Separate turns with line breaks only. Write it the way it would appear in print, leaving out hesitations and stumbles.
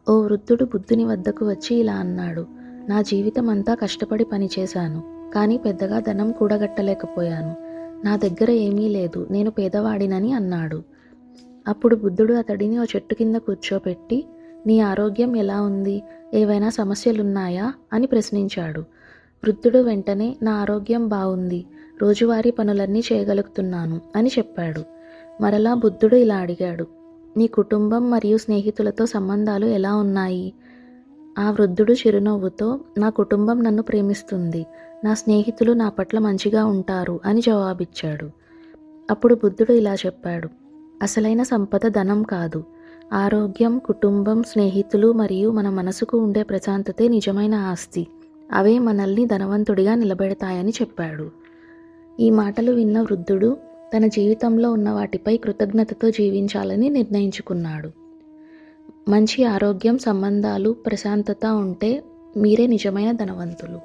ఓ వృద్ధుడు బుద్ధుని వద్దకు వచ్చి ఇలా అన్నాడు. నా జీవితం అంతా కష్టపడి పనిచేశాను, కానీ పెద్దగా ధనం కూడగట్టలేకపోయాను. నా దగ్గర ఏమీ లేదు, నేను పేదవాడినని అన్నాడు. అప్పుడు బుద్ధుడు అతడిని ఓ చెట్టు కింద కూర్చోపెట్టి, నీ ఆరోగ్యం ఎలా ఉంది, ఏవైనా సమస్యలున్నాయా అని ప్రశ్నించాడు. వృద్ధుడు వెంటనే నా ఆరోగ్యం బాగుంది, రోజువారీ పనులన్నీ చేయగలుగుతున్నాను అని చెప్పాడు. మరలా బుద్ధుడు ఇలా అడిగాడు, నీ కుటుంబం మరియు స్నేహితులతో సంబంధాలు ఎలా ఉన్నాయి? ఆ వృద్ధుడు చిరునవ్వుతో, నా కుటుంబం నన్ను ప్రేమిస్తుంది, నా స్నేహితులు నా పట్ల మంచిగా ఉంటారు అని జవాబిచ్చాడు. అప్పుడు బుద్ధుడు ఇలా చెప్పాడు, అసలైన సంపద ధనం కాదు, ఆరోగ్యం, కుటుంబం, స్నేహితులు మరియు మన మనసుకు ఉండే ప్రశాంతతే నిజమైన ఆస్తి. అవే మనల్ని ధనవంతుడిగా నిలబెడతాయని చెప్పాడు. ఈ మాటలు విన్న వృద్ధుడు తన జీవితంలో ఉన్న వాటిపై కృతజ్ఞతతో జీవించాలని నిర్ణయించుకున్నాడు. మంచి ఆరోగ్యం, సంబంధాలు, ప్రశాంతత ఉంటే మీరే నిజమైన ధనవంతులు.